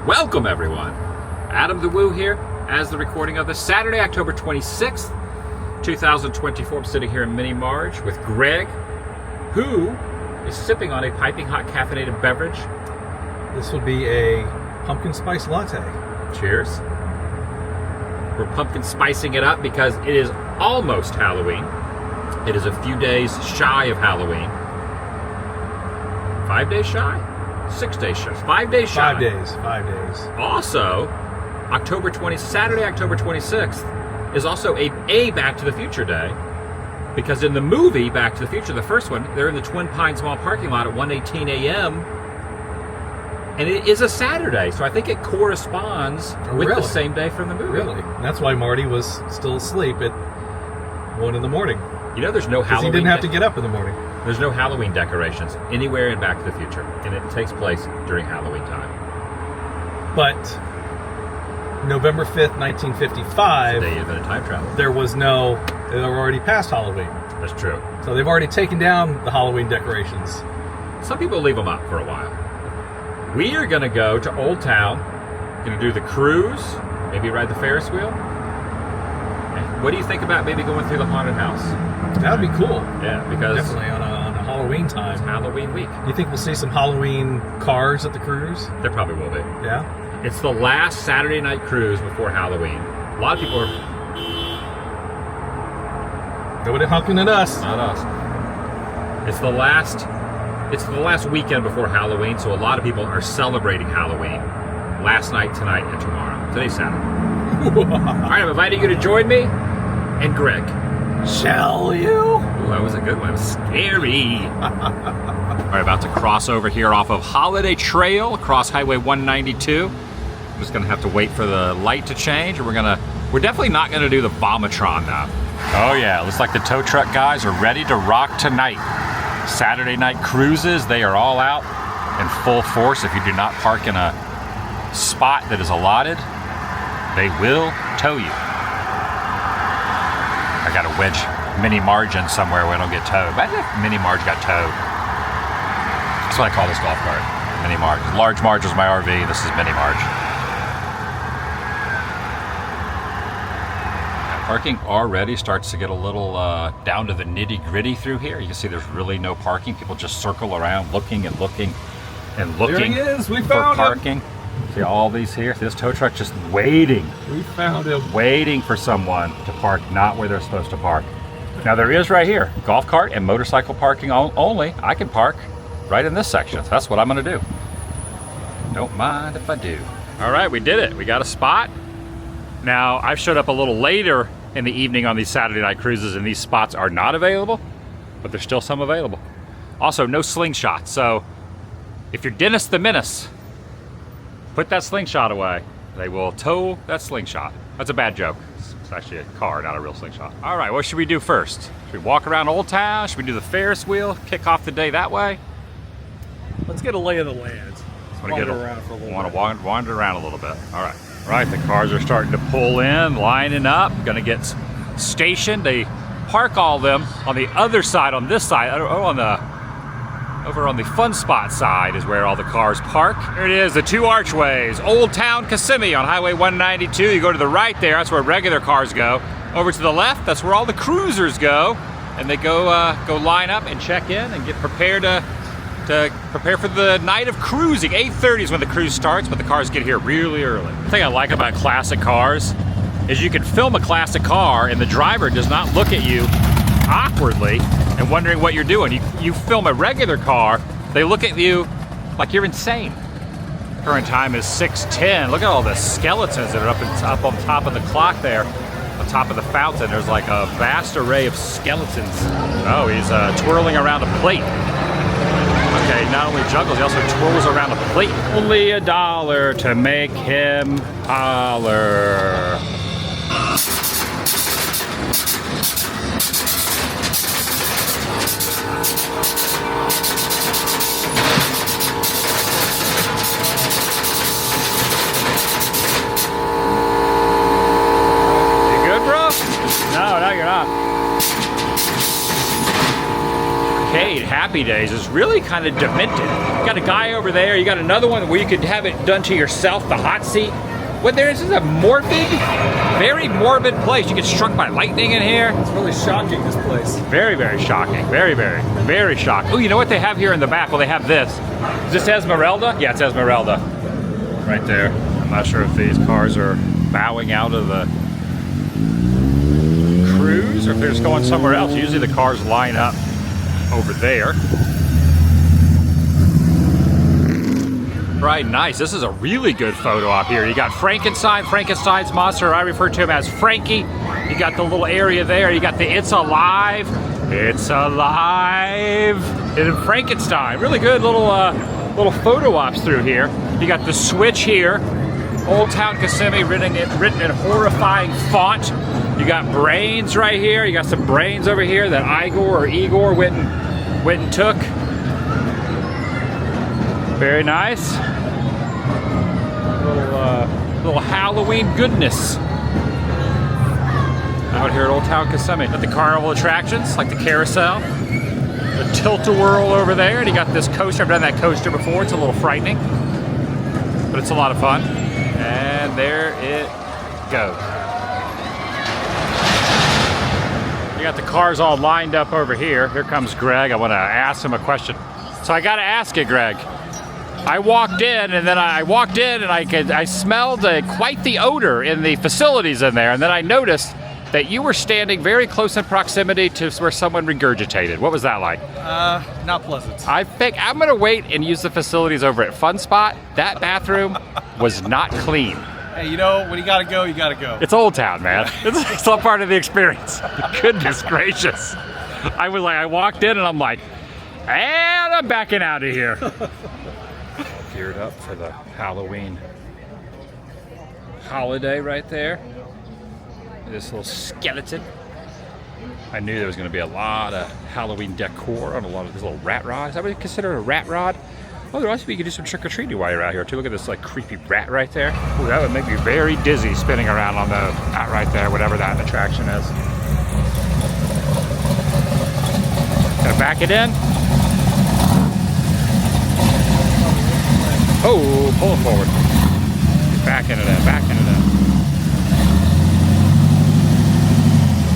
Welcome everyone. Adam the Woo here as the recording of this Saturday, October 26th, 2024. I'm sitting here in Mini Marge with Greg, who is sipping on a piping hot caffeinated beverage. This would be a pumpkin spice latte. Cheers. We're pumpkin spicing it up because it is almost Halloween. It is a few days shy of Halloween. 5 days shy? 6 days shy. 5 days shy. 5 days. 5 days. Also, Saturday, October 26th is also a Back to the Future day, because in the movie Back to the Future, the first one, they're in the Twin Pines Mall parking lot at 1:18 a.m. and it is a Saturday, so I think it corresponds with the same day from the movie. Really? And that's why Marty was still asleep at 1 in the morning. You know, there's no Halloween. He didn't have to get up in the morning. There's no Halloween decorations anywhere in Back to the Future, and it takes place during Halloween time. But November 5th, 1955, They invented time travel. they were already past Halloween. That's true. So they've already taken down the Halloween decorations. Some people leave them up for a while. We are going to go to Old Town, going to do the cruise, maybe ride the Ferris wheel. And what do you think about maybe going through the haunted house? That would be cool. Yeah, because Definitely on a Halloween it's time. Halloween week. You think we'll see some Halloween cars at the cruise? There probably will be. Yeah? It's the last Saturday night cruise before Halloween. A lot of people are... Nobody honking at us. Not us. It's the last weekend before Halloween, so a lot of people are celebrating Halloween last night, tonight, and tomorrow. Today's Saturday. All right, I'm inviting you to join me and Greg. Shall you? Ooh, that was a good one. It was scary. All right, about to cross over here off of Holiday Trail across Highway 192. I'm just gonna have to wait for the light to change, and we're definitely not gonna do the Vomitron now. Oh yeah, looks like the tow truck guys are ready to rock tonight. Saturday night cruises, they are all out in full force. If you do not park in a spot that is allotted, they will tow you. I got to wedge Mini Marge in somewhere where I don't get towed. Imagine if Mini Marge got towed. That's what I call this golf cart, Mini Marge. Large Marge is my RV, this is Mini Marge. Parking already starts to get a little down to the nitty-gritty through here. You can see there's really no parking. People just circle around looking and looking and looking There he is. We for found parking. See all these here? See this tow truck just waiting. We found him. Waiting for someone to park not where they're supposed to park. Now there is right here, golf cart and motorcycle parking only. I can park right in this section. So that's what I'm gonna do. Don't mind if I do. All right, we did it. We got a spot. Now I've showed up a little later in the evening on these Saturday night cruises, and these spots are not available, but there's still some available. Also, no slingshot. So if you're Dennis the Menace, put that slingshot away. They will tow that slingshot. That's a bad joke. It's actually a car, not a real slingshot. All right, what should we do first? Should we walk around Old Town? Should we do the Ferris wheel? Kick off the day that way? Let's get a lay of the land. Wander around for a little bit. Wander around a little bit. All right. All right, the cars are starting to pull in, lining up, gonna get stationed. They park all of them on the other side, on this side, over on the fun spot side is where all the cars park. Here it is, the two archways. Old Town Kissimmee on Highway 192. You go to the right there, that's where regular cars go. Over to the left, that's where all the cruisers go. And they go line up and check in and get prepared to prepare for the night of cruising. 8:30 is when the cruise starts, but the cars get here really early. The thing I like about classic cars is you can film a classic car and the driver does not look at you awkwardly and wondering what you're doing. You film a regular car, they look at you like you're insane. Current time is 6:10. Look at all the skeletons that are up on top of the clock there, on top of the fountain. There's like a vast array of skeletons. Oh, he's twirling around a plate. Okay, not only juggles, he also twirls around a plate. Only $1 to make him holler. You good, bro? No, you're not. Okay, Arcade, Happy Days, is really kind of demented. You got a guy over there, you got another one where you could have it done to yourself, the hot seat. What this is a morbid, very morbid place. You get struck by lightning in here. It's really shocking, this place. Very, very shocking. Very, very, very shocking. Oh, you know what they have here in the back? Well, they have this. Is this Esmeralda? Yeah, it's Esmeralda. Right there. I'm not sure if these cars are bowing out of the cruise or if they're just going somewhere else. Usually the cars line up over there. Right, nice. This is a really good photo op here. You got Frankenstein, Frankenstein's monster. I refer to him as Frankie. You got the little area there. You got the It's Alive. It's Alive in Frankenstein. Really good little photo ops through here. You got the switch here. Old Town Kissimmee written in horrifying font. You got brains right here. You got some brains over here that Igor went and took. Very nice. Little Halloween goodness out here at Old Town Kissimmee. Got the carnival attractions like the carousel, the tilt-a-whirl over there, and you got this coaster. I've done that coaster before. It's a little frightening, but it's a lot of fun. And there it goes. You got the cars all lined up over here. Here comes Greg. I want to ask him a question. So I got to ask you, Greg. I walked in and I smelled quite the odor in the facilities in there, and then I noticed that you were standing very close in proximity to where someone regurgitated. What was that like? Not pleasant. I think I'm gonna wait and use the facilities over at Fun Spot. That bathroom was not clean. Hey, you know, when you gotta go, you gotta go. It's Old Town, man. It's all part of the experience. Goodness gracious. I walked in and I'm like, and I'm backing out of here. Geared up for the Halloween holiday right there. This little skeleton. I knew there was going to be a lot of Halloween decor on a lot of these little rat rods. Is that what you consider a rat rod? Oh, there also you could do some trick-or-treating while you're out here too. Look at this like creepy rat right there. Ooh, that would make me very dizzy spinning around on that right there, whatever that attraction is. Gonna back it in. Oh, pull it forward. Backing it in, backing it in.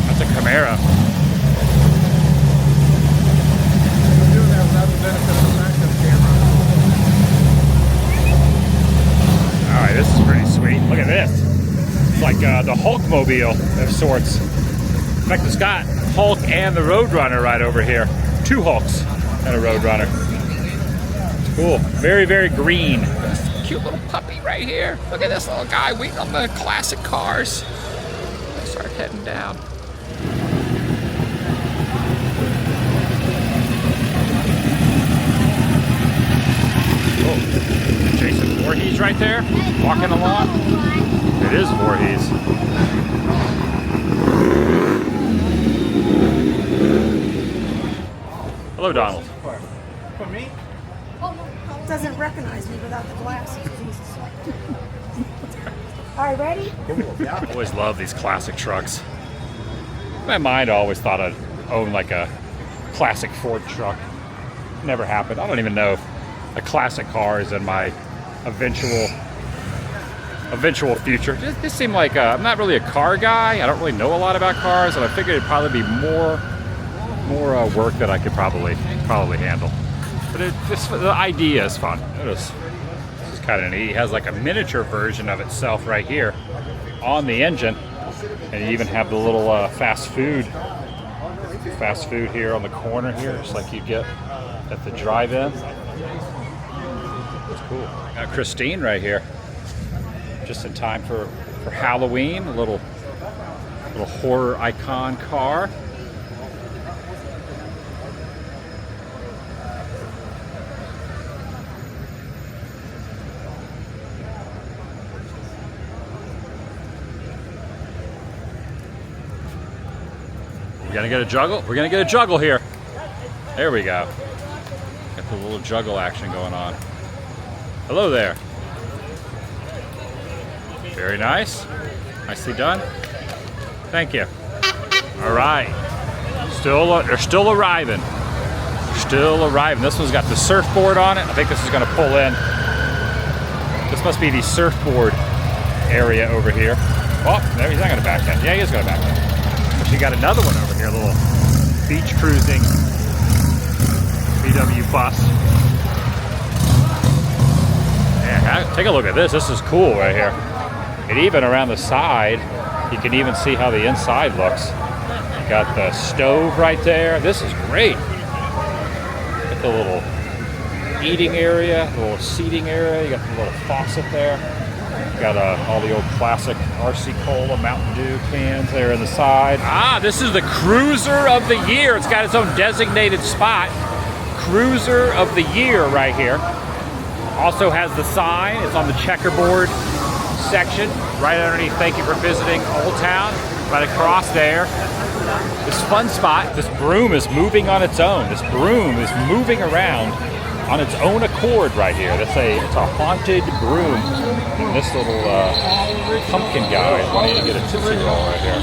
That's a Camaro. Alright, this is pretty sweet. Look at this. It's like the Hulkmobile of sorts. In fact, it's got Hulk and the Roadrunner right over here. Two Hulks and a Roadrunner. Cool. Very, very green. Cute little puppy right here. Look at this little guy waiting on the classic cars. They start heading down. Oh, Jason Voorhees right there, walking along. It is Voorhees. Hello, Donald. For me? Doesn't recognize me without the glasses. Jesus. All right, ready? I always love these classic trucks. In my mind, I always thought I'd own like a classic Ford truck. Never happened. I don't even know if a classic car is in my eventual future. This seemed like I'm not really a car guy. I don't really know a lot about cars, and I figured it'd probably be more work that I could probably handle. But the idea is fun. This is kind of neat. It has like a miniature version of itself right here on the engine, and you even have the little fast food here on the corner here, just like you get at the drive-in. It's cool. Got Christine right here, just in time for Halloween. A little horror icon car. We're gonna get a juggle. We're gonna get a juggle here. There we go. Got the little juggle action going on. Hello there. Very nice. Nicely done. Thank you. All right. They're still arriving. They're still arriving. This one's got the surfboard on it. I think this is going to pull in. This must be the surfboard area over here. Oh, no, he's not going to back in. Yeah, he is going to back in. But you got another one over here, a little beach cruising VW bus. Yeah, take a look at this. This is cool right here. And even around the side, you can even see how the inside looks. You got the stove right there. This is great. Got the little eating area, the little seating area. You got the little faucet there. You got all the old classic RC Cola Mountain Dew cans there in the side. Ah, this is the Cruiser of the Year. It's got its own designated spot. Cruiser of the Year right here. Also has the sign. It's on the checkerboard section right underneath. Thank you for visiting Old Town. Right across there. This fun spot. This broom is moving on its own. This broom is moving around on its own accord right here. It's a haunted broom. And this little pumpkin guy is wanting to get a Tootsie Roll right here.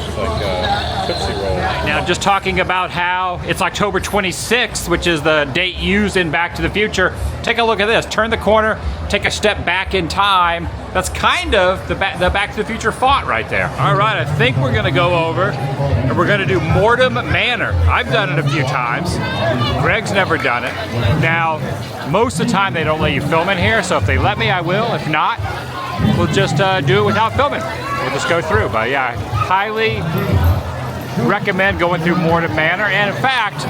It's like a Tootsie Roll. Now, just talking about how it's October 26th, which is the date used in Back to the Future. Take a look at this. Turn the corner, take a step back in time. That's kind of the Back to the Future font right there. All right, I think we're gonna go over and we're gonna do Mortem Manor. I've done it a few times. Greg's never done it. Now, most of the time they don't let you film in here, so if they let me, I will. If not, we'll just do it without filming. We'll just go through. But yeah, highly recommend going through Mortem Manor. And in fact,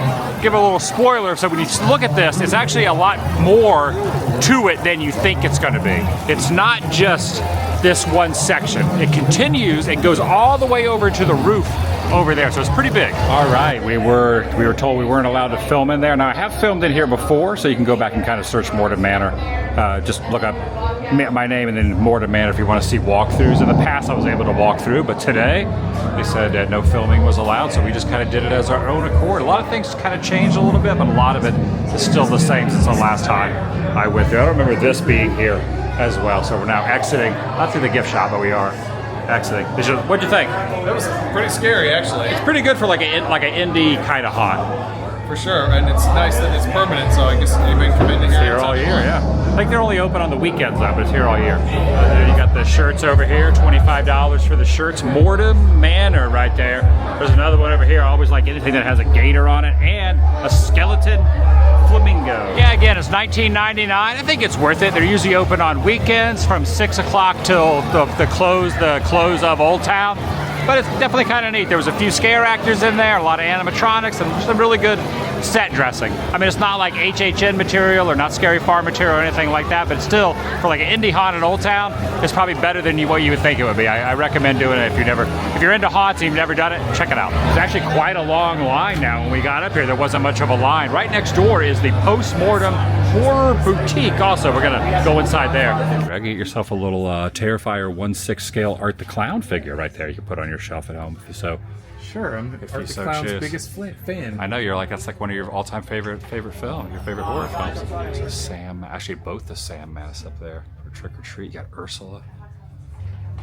give a little spoiler. So when you look at this, it's actually a lot more to it than you think it's going to be. It's not just this one section. It continues. It goes all the way over to the roof over there, so it's pretty big. All right, we were told we weren't allowed to film in there. Now I have filmed in here before, so you can go back and kind of search Mortem Manor. Just look up my name and then Mortem Manor if you want to see walkthroughs. In the past I was able to walk through, but today they said that no filming was allowed, so we just kind of did it as our own accord. A lot of things kind of changed a little bit, but a lot of it is still the same since the last time I went there. I don't remember this being here as well, so we're now exiting, not through the gift shop, but we are exiting. What'd you think? That was pretty scary, actually. It's pretty good for like an indie kind of haunt. For sure, and it's nice that it's permanent, so I guess anybody can come in here. It's here all year, yeah. I think they're only open on the weekends though, but it's here all year. You got the shirts over here, $25 for the shirts. Mortem Manor right there. There's another one over here. I always like anything that has a gator on it and a skeleton flamingo. Yeah, again, it's $19.99. I think it's worth it. They're usually open on weekends from 6 o'clock till the close of Old Town. But it's definitely kind of neat. There was a few scare actors in there, a lot of animatronics, and some really good set dressing. I mean, it's not like HHN material or not Scary Farm material or anything like that, but it's still, for like an indie haunt in Old Town, it's probably better than what you would think it would be. I recommend doing it if you're into haunts and you've never done it, check it out. There's actually quite a long line now. When we got up here, there wasn't much of a line. Right next door is the Post-Mortem Horror Boutique also. We're gonna go inside there. Greg, get yourself a little Terrifier 1/6 scale Art the Clown figure right there. You can put on your shelf at home if you so. Sure, I'm Art the Clown's biggest fan. I know, you're like, that's like one of your all-time favorite film, your favorite horror films. There's Sam, actually both the Sam masks up there for Trick or Treat. You got Ursula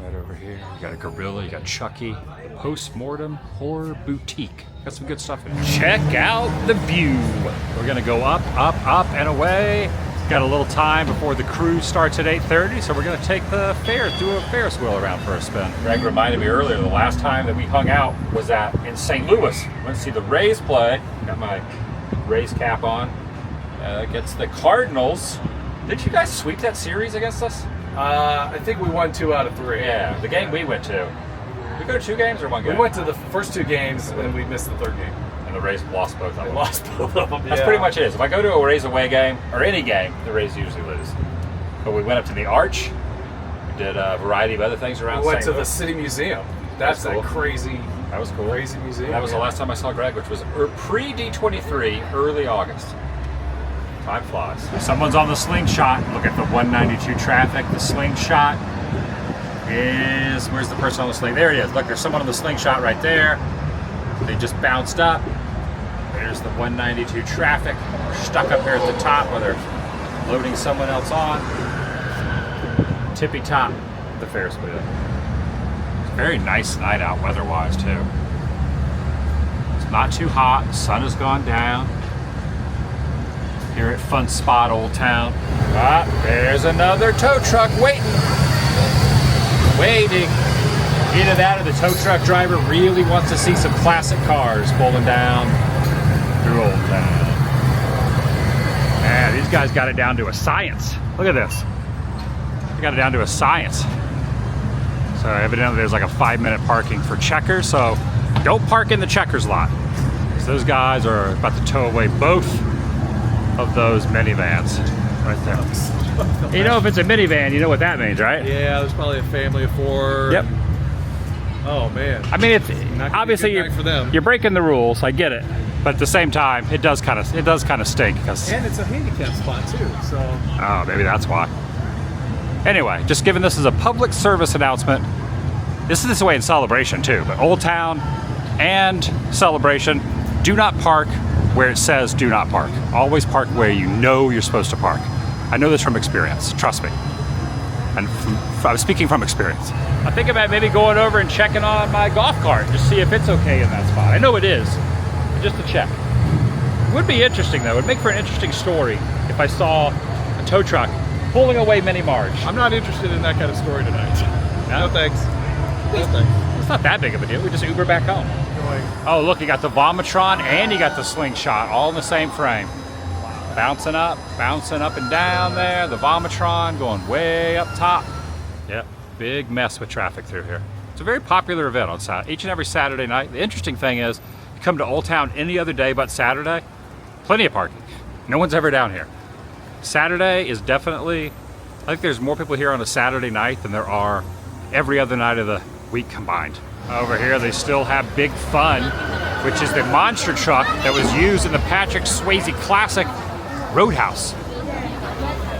right over here. You got a gorilla, you got Chucky. Post-Mortem Horror Boutique. Got some good stuff in here. Check out the view. We're gonna go up, up, up, and away. Got a little time before the cruise starts at 8:30, so we're gonna take the do a Ferris wheel around for a spin. Greg reminded me earlier, the last time that we hung out was in St. Louis. Went to see the Rays play. Got my Rays cap on. Against the Cardinals. Did you guys sweep that series against us? I think we won 2 out of 3. Yeah, the game we went to. Did we go to 2 games or 1 game? We went to the first 2 games, and we missed the 3rd game. And the Rays lost both of them. They lost both of them, That's pretty much it. If I go to a Rays away game, or any game, the Rays usually lose. But we went up to the Arch, we did a variety of other things around. We went to the City Museum. That's cool. a crazy, that was cool. Crazy museum. That was the last time I saw Greg, which was pre-D23, early August. Time flies. If someone's on the slingshot, look at the 192 traffic. The slingshot is, where's the person on the sling? There it is. Look, there's someone on the slingshot right there. They just bounced up. There's the 192 traffic. We're stuck up here at the top where they're loading someone else on. Tippy top, the Ferris wheel. It's a very nice night out weather-wise too. It's not too hot. The sun has gone down. here at Fun Spot Old Town. Ah, there's another tow truck waiting. Either that or the tow truck driver really wants to see some classic cars pulling down through Old Town. Man, these guys got it down to a science. Look at this. They got it down to a science. So evidently there's like a 5-minute parking for checkers, so don't park in the checkers lot. So those guys are about to tow away both of those minivans right there. You know, if it's a minivan, you know what that means, right? Yeah, there's probably a family of 4. Yep. Oh man. I mean, it's obviously you're breaking the rules. I get it, but at the same time, it does kind of stink because. And it's a handicap spot too, so. Oh, maybe that's why. Anyway, just giving this as a public service announcement. This is this way in Celebration too, but Old Town and Celebration, do not park where it says do not park. Always park where you know you're supposed to park. I know this from experience, trust me. And I'm speaking from experience. I think about maybe going over and checking on my golf cart, just see if it's okay in that spot. I know it is, but just to check. It would be interesting though, it would make for an interesting story if I saw a tow truck pulling away Mini Marge. I'm not interested in that kind of story tonight. No thanks. No thanks. It's not that big of a deal, we just Uber back home. Oh look, you got the Vomitron and you got the Slingshot all in the same frame. Bouncing up and down there. The Vomitron going way up top. Yep, big mess with traffic through here. It's a very popular event on Saturday, each and every Saturday night. The interesting thing is, you come to Old Town any other day but Saturday, plenty of parking. No one's ever down here. Saturday is definitely, I think there's more people here on a Saturday night than there are every other night of the week combined. Over here they still have Big Fun, which is the monster truck that was used in the Patrick Swayze classic Roadhouse.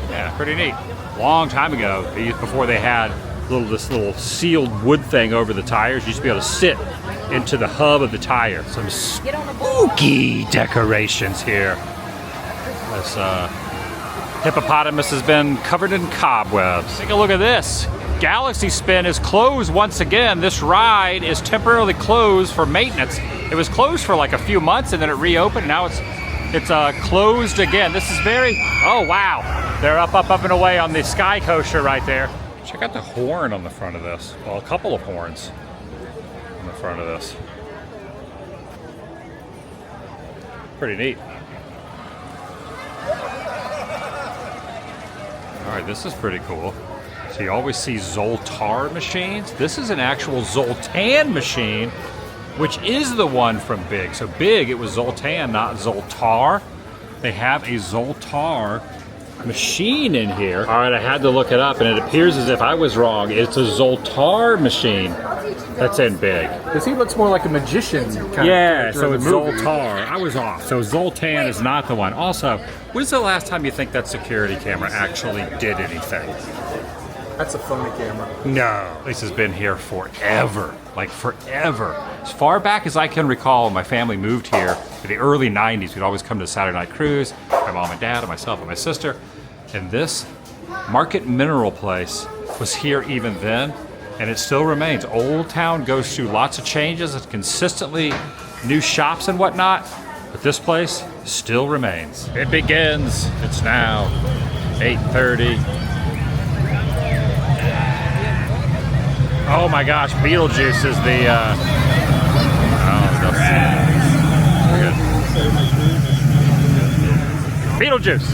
Yeah, pretty neat. Long time ago, before they had this little sealed wood thing over the tires, you used to be able to sit into the hub of the tire. Some spooky decorations here. This hippopotamus has been covered in cobwebs. Take a look at this. Galaxy Spin is closed once again. This ride is temporarily closed for maintenance. It was closed for like a few months and then it reopened. Now it's closed again. This is very, oh wow. They're up and away on the Sky Coaster right there. Check out the horn on the front of this. Well, a couple of horns on the front of this. Pretty neat. All right, this is pretty cool. So you always see Zoltar machines. This is an actual Zoltan machine, which is the one from Big. So Big, it was Zoltan, not Zoltar. They have a Zoltar machine in here. All right, I had to look it up, and it appears as if I was wrong. It's a Zoltar machine that's in Big. Because he looks more like a magician kind Yeah, of so it's movie. Zoltar. I was off. So Zoltan is not the one. Also, when's the last time you think that security camera actually did anything? That's a phony camera. No. This has been here forever. Like forever. As far back as I can recall, when my family moved here in the early 90s, we'd always come to Saturday Night Cruise, my mom and dad and myself and my sister. And this Market Mineral place was here even then, and it still remains. Old Town goes through lots of changes and consistently new shops and whatnot, but this place still remains. It begins. It's now 8:30. Oh my gosh, Beetlejuice is the, Beetlejuice!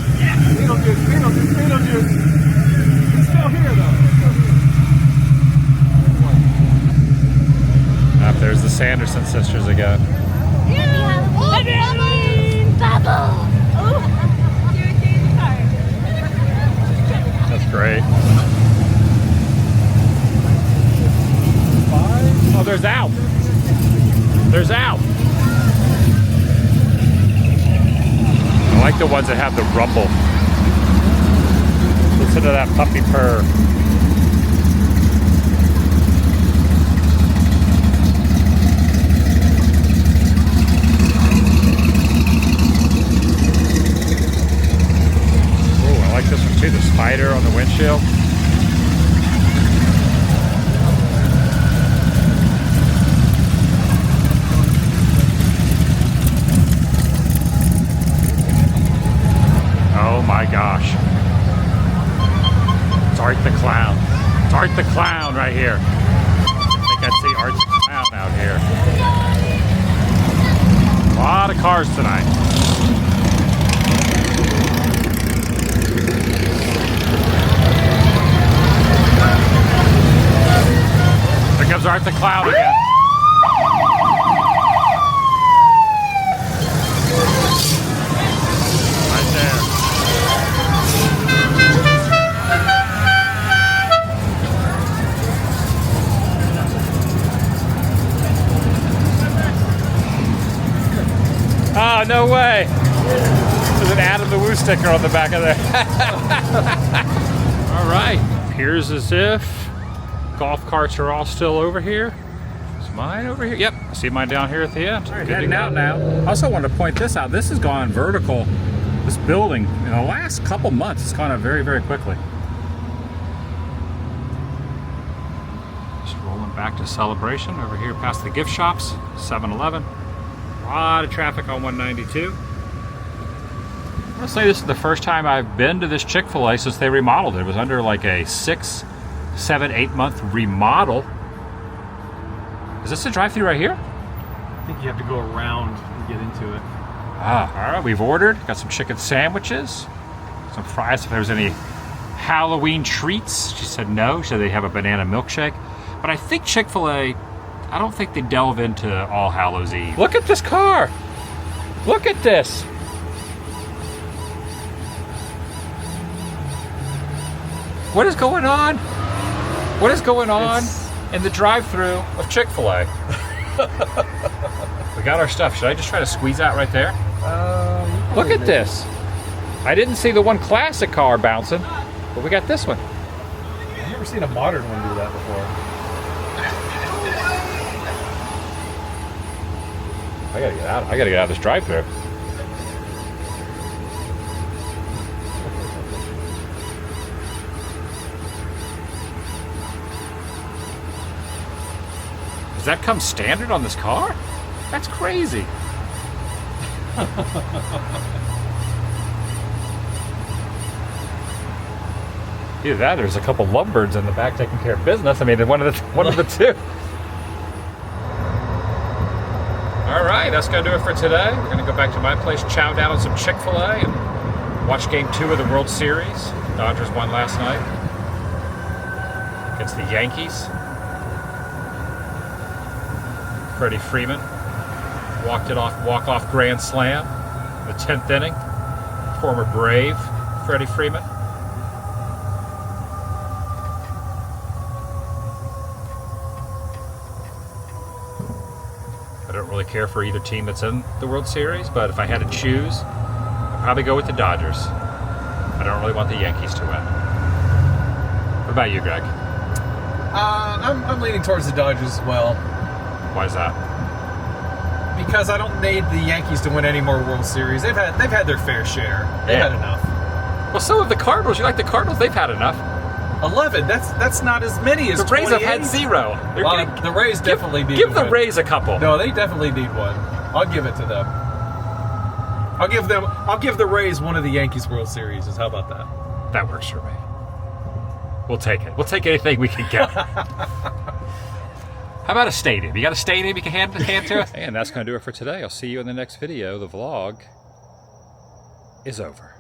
Beetlejuice! It's still here though. There's the Sanderson sisters again. That's great. Oh, there's Al. There's Al. I like the ones that have the rumble. Listen to that puppy purr. Oh, I like this one too, the spider on the windshield. Art the Clown right here. I think I'd see Art the Clown out here. A lot of cars tonight. There comes Art the Clown again. Right there. Oh, no way. There's an Adam the Woo sticker on the back of there. All right. Appears as if golf carts are all still over here. Is mine over here? Yep. I see mine down here at the end. All right, heading out now. I also wanted to point this out. This has gone vertical. This building, in the last couple months, it's gone up very, very quickly. Just rolling back to Celebration over here past the gift shops, 7-Eleven. A lot of traffic on 192. I'm gonna say this is the first time I've been to this Chick-fil-A since they remodeled it. It was under like a 6, 7, 8 month remodel. Is this a drive-thru right here? I think you have to go around and get into it. Ah, all right, we've ordered. Got some chicken sandwiches, some fries if there was any Halloween treats. She said no, she said they have a banana milkshake. But I think Chick-fil-A, I don't think they delve into All Hallows Eve. Look at this car. Look at this. What is going on? What is going on in the drive-thru of Chick-fil-A? We got our stuff. Should I just try to squeeze out right there? Look at this. I didn't see the one classic car bouncing, but we got this one. I've never seen a modern one do that before. I gotta get out. I gotta get out of this drive-thru. Does that come standard on this car? That's crazy. Either that, or there's a couple lovebirds in the back taking care of business. I mean, one of the two. All right, that's gonna do it for today. We're gonna go back to my place, chow down on some Chick-fil-A, and watch Game 2 of the World Series. Dodgers won last night against the Yankees. Freddie Freeman walk-off grand slam in the 10th inning. Former Brave Freddie Freeman. I don't really care for either team that's in the World Series, but if I had to choose, I'd probably go with the Dodgers. I don't really want the Yankees to win. What about you, Greg? I'm leaning towards the Dodgers as well. Why is that? Because I don't need the Yankees to win any more World Series. They've had their fair share. They've had enough. Well, so have the Cardinals. You like the Cardinals? They've had enough. 11. That's not as many as the Rays 28. have had 0. The Rays definitely need give to the win. Rays a couple. No, they definitely need one. I'll give it to them. I'll give the Rays one of the Yankees World Series. How about that? That works for me. We'll take it. We'll take anything we can get. How about a stadium? You got a stadium you can hand to us? And that's going to do it for today. I'll see you in the next video. The vlog is over.